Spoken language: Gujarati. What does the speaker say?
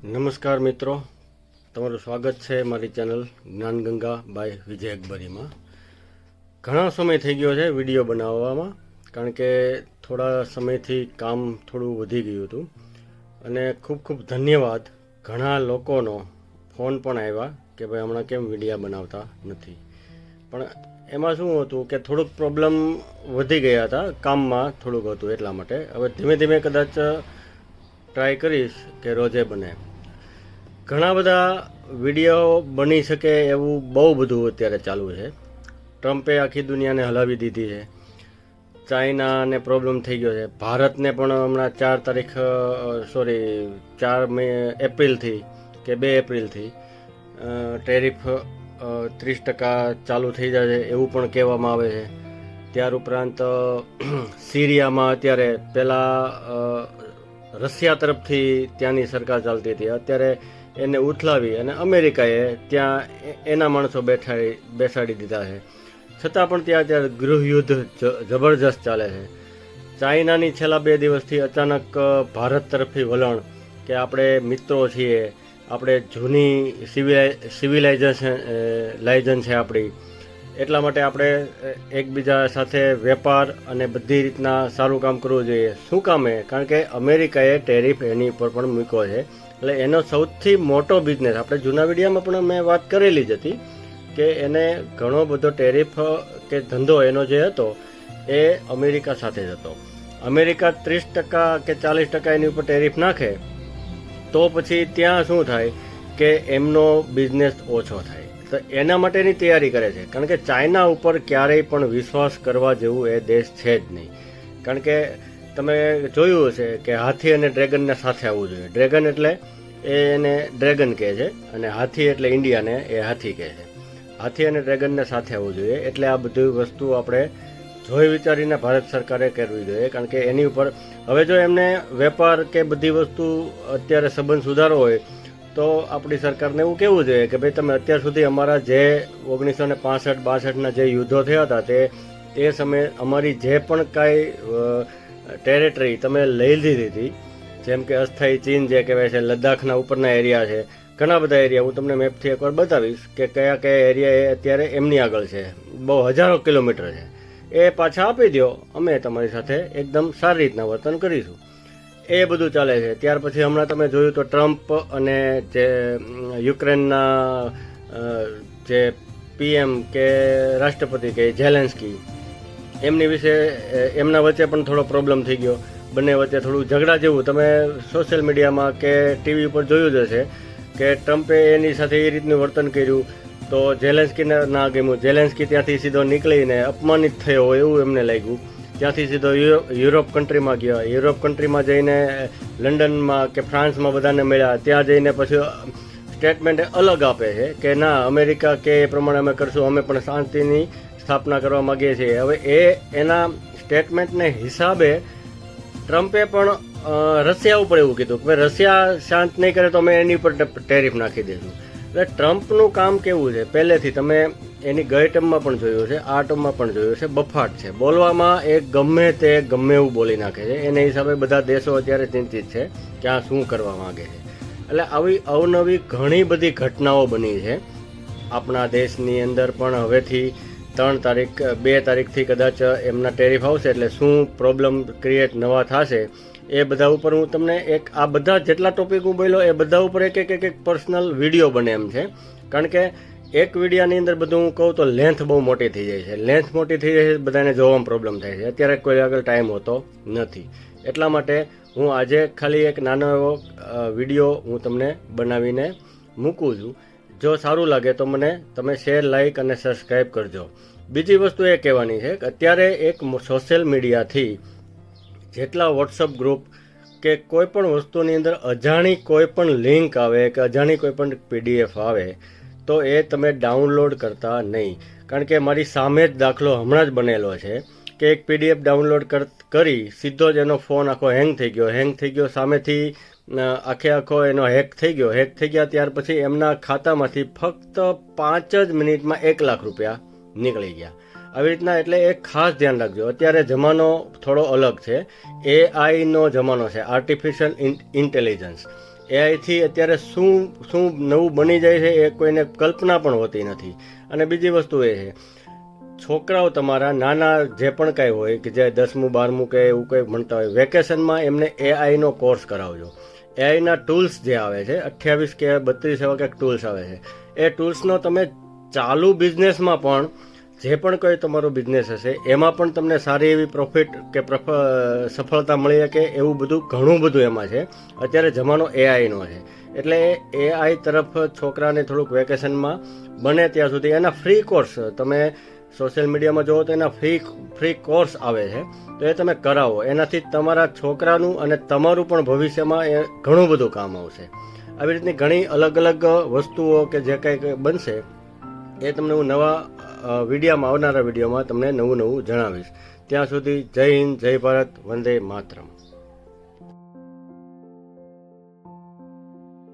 નમસ્કાર મિત્રો, તમારું સ્વાગત છે મારી ચેનલ જ્ઞાનગંગા બાય વિજય અકબરીમાં. ઘણા સમય થઈ ગયો છે વિડીયો બનાવવામાં, કારણ કે થોડા સમયથી કામ થોડું વધી ગયું હતું. અને ખૂબ ખૂબ ધન્યવાદ, ઘણા લોકોનો ફોન પણ આવ્યા કે ભાઈ હમણાં કેમ વિડીયો બનાવતા નથી. પણ એમાં શું હતું કે થોડુંક પ્રોબ્લેમ વધી ગયા હતા, કામમાં થોડુંક હતું, એટલા માટે હવે ધીમે ધીમે કદાચ ટ્રાય કરીશ કે રોજે બને. ઘણા બધા વિડીયો બની શકે એવું બહુ બધું અત્યારે ચાલુ છે. ટ્રમ્પે આખી દુનિયાને હલાવી દીધી છે. ચાઇનાને પ્રોબ્લેમ થઈ ગયો છે. ભારતને પણ હમણાં 4 એપ્રિલથી કે 2 એપ્રિલથી ટેરિફ 30% ચાલુ થઈ જાય છે એવું પણ કહેવામાં આવે છે. ત્યાર ઉપરાંત સિરિયામાં અત્યારે પહેલાં રશિયા તરફથી ત્યાંની સરકાર ચાલતી હતી, અત્યારે એને ઉથલાવી અને અમેરિકાએ ત્યાં એના માણસો બેસાડી દીધા છે. છતાં પણ ત્યાં અત્યારે ગૃહયુદ્ધ જબરજસ્ત ચાલે છે. ચાઇનાની છેલ્લા 2 દિવસથી અચાનક ભારત તરફથી વલણ કે આપણે મિત્રો છીએ, આપણે જૂની સિવિલાઇઝેશન છે આપણી, એટલા માટે આપણે એકબીજા સાથે વેપાર અને બધી રીતના સારું કામ કરવું જોઈએ. શું કામે? કારણ કે અમેરિકાએ ટેરિફ એની ઉપર પણ મૂક્યો છે. એટલે એનો સૌથી મોટો બિઝનેસ, આપણે જૂના વિડીયોમાં પણ મેં વાત કરેલી જ હતી કે એને ઘણો બધો ટેરિફ કે ધંધો એનો જે હતો એ અમેરિકા સાથે જ હતો. અમેરિકા 30% કે 40% એની ઉપર ટેરિફ નાખે તો પછી ત્યાં શું થાય કે એમનો બિઝનેસ ઓછો થાય. તો એના માટેની તૈયારી કરે છે, કારણ કે ચાઇના ઉપર ક્યારેય પણ વિશ્વાસ કરવા જેવું એ દેશ છે જ નહીં. કારણ કે તમે જોયું હશે કે હાથી અને ડ્રેગનને સાથે આવવું જોઈએ. ડ્રેગન એટલે એને ડ્રેગન કહે છે અને હાથી એટલે ઇન્ડિયાને એ હાથી કહે છે. હાથી અને ડ્રેગનને સાથે આવવું જોઈએ. એટલે આ બધી વસ્તુ આપણે જોઈ વિચારીને ભારત સરકારે કરવી જોઈએ, કારણ કે એની ઉપર હવે જો એમને વેપાર કે બધી વસ્તુ અત્યારે સંબંધ સુધારવો હોય તો આપણી સરકારને એવું કહેવું જોઈએ કે ભાઈ તમે અત્યાર સુધી અમારા જે 1965-62ના જે યુદ્ધો થયા હતા તે સમયે અમારી જે પણ કાંઈ ટેરેટરી તમે લઈ લીધી હતી, જેમ કે અસ્થાયી ચીન જે કહેવાય છે, લદ્દાખના ઉપરના એરિયા છે, ઘણા બધા એરિયા હું તમને મેપથી એકવાર બતાવીશ કે કયા કયા એરિયા એ અત્યારે એમની આગળ છે, બહુ હજારો કિલોમીટર છે, એ પાછા આપી દો, અમે તમારી સાથે એકદમ સારી રીતના વર્તન કરીશું. એ બધું ચાલે છે. ત્યાર પછી હમણાં તમે જોયું તો ટ્રમ્પ અને જે યુક્રેનના જે PM કે રાષ્ટ્રપતિ કે ઝેલેન્સ્કી, એમની વિશે એમના વચ્ચે પણ થોડો પ્રોબ્લેમ થઈ ગયો. બંને વચ્ચે થોડું ઝઘડા જેવું તમે સોશિયલ મીડિયામાં કે ટીવી ઉપર જોયું જ હશે કે ટ્રમ્પે એની સાથે એ રીતનું વર્તન કર્યું તો ઝેલેન્સ્કીને ના ગમ્યું. ઝેલેન્સ્કી ત્યાંથી સીધો નીકળીને અપમાનિત થયો હોય એવું એમને લાગ્યું. ત્યાંથી સીધો યુરોપ કન્ટ્રીમાં ગયા. યુરોપ કન્ટ્રીમાં જઈને લંડનમાં કે ફ્રાન્સમાં બધાને મળ્યા. ત્યાં જઈને પછી સ્ટેટમેન્ટ અલગ આપે છે કે ના, અમેરિકા કે એ પ્રમાણે અમે કરશું, અમે પણ શાંતિની સ્થાપના કરવા માગીએ છીએ. હવે એના સ્ટેટમેન્ટને હિસાબે ટ્રમ્પે પણ રશિયા ઉપર એવું કીધું કે રશિયા શાંત નહીં કરે તો અમે એની ઉપર ટેરિફ નાખી દઈશું. એટલે ટ્રમ્પનું કામ કેવું છે, પહેલેથી તમે એની ગઈ ટર્મમાં પણ જોયું છે, આ ટર્મમાં પણ જોયું છે, બફાટ છે. બોલવામાં એ ગમે એવું બોલી નાખે છે. એને હિસાબે બધા દેશો અત્યારે ચિંતિત છે કે આ શું કરવા માગે છે. એટલે આવી અવનવી ઘણી બધી ઘટનાઓ બની છે આપણા દેશની અંદર. પણ હવેથી 2 તારીખથી કદાચ એમના ટેરિફ આવશે, એટલે શું પ્રોબ્લેમ ક્રિએટ નવા થશે એ બધા ઉપર હું તમને આ બધા જેટલા ટોપિક હું બોલ્યો એ બધા ઉપર એક પર્સનલ વિડીયો બને એમ છે. કારણ કે એક વિડીયાની અંદર બધું હું કહું તો લેન્થ બહુ મોટી થઈ જાય છે. લેન્થ મોટી થઈ જાય છે, બધાને જોવામાં પ્રોબ્લેમ થાય છે. અત્યારે કોઈ આગળ ટાઈમ હોતો નથી. એટલા માટે હું આજે ખાલી એક નાનો એવો વિડીયો હું તમને બનાવીને મૂકું છું. જો સારું લાગે તો મને તમે શેર, લાઇક અને સબસ્ક્રાઈબ કરજો. બીજી વસ્તુ એ કહેવાની છે કે અત્યારે એક સોશિયલ મીડિયાથી જેટલા વોટ્સઅપ ગ્રુપ કે કોઈ પણ વસ્તુની અંદર અજાણી કોઈ પણ લિંક આવે કે અજાણી કોઈ પણ PDF આવે તો એ તમે ડાઉનલોડ કરતા નહીં. કારણ કે મારી સામે જ દાખલો હમણાં જ બનેલો છે કે એક PDF ડાઉનલોડ કરી સીધો જ એનો ફોન આખો હેંગ થઈ ગયો. સામેથી આખો એનો હેક થઈ ગયા ત્યાર પછી એમના ખાતામાંથી ફક્ત 5 જ મિનિટમાં 1 લાખ રૂપિયા નીકળી ગયા. આવી રીતના, એટલે એક ખાસ ધ્યાન રાખજો. અત્યારે જમાનો થોડો અલગ છે, AI નો જમાનો છે, આર્ટિફિશિયલ ઇન્ટેલિજન્સ. એઆઈથી અત્યારે શું શું નવું બની જાય છે એ કોઈને કલ્પના પણ હોતી નથી. અને બીજી વસ્તુ એ છે, છોકરાઓ તમારા નાના જે પણ કાંઈ હોય કે જે 10મું 12મું કે એવું કંઈ ભણતા હોય, વેકેશનમાં એમને એઆઈનો કોર્સ કરાવજો. એઆઈના ટૂલ્સ જે આવે છે 28 કે 32 એવા કંઈક ટૂલ્સ આવે છે, એ ટૂલ્સનો તમે ચાલુ બિઝનેસમાં પણ જે પણ કોઈ તમારો બિઝનેસ હશે એમાં પણ તમને સારી એવી પ્રોફિટ કે સફળતા મળી શકે એવું બધું ઘણું બધું એમાં છે. અત્યારે જમાનો એઆઈનો છે, એટલે એઆઈ તરફ છોકરાને થોડુંક વેકેશનમાં બને ત્યાં સુધી એના ફ્રી કોર્સ તમે સોશિયલ મીડિયામાં જુઓ તો એના ફ્રી કોર્સ આવે છે, તો એ તમે કરાવો. એનાથી તમારા છોકરાનું અને તમારું પણ ભવિષ્યમાં એ ઘણું બધું કામ આવશે. આવી રીતની ઘણી અલગ અલગ વસ્તુઓ કે જે કંઈ બનશે એ તમને હું નવા આવનારા વિડીયોમાં તમને નવું જણાવીશ. ત્યાં સુધી જય હિન્દ, જય ભારત, વંદે માતરમ.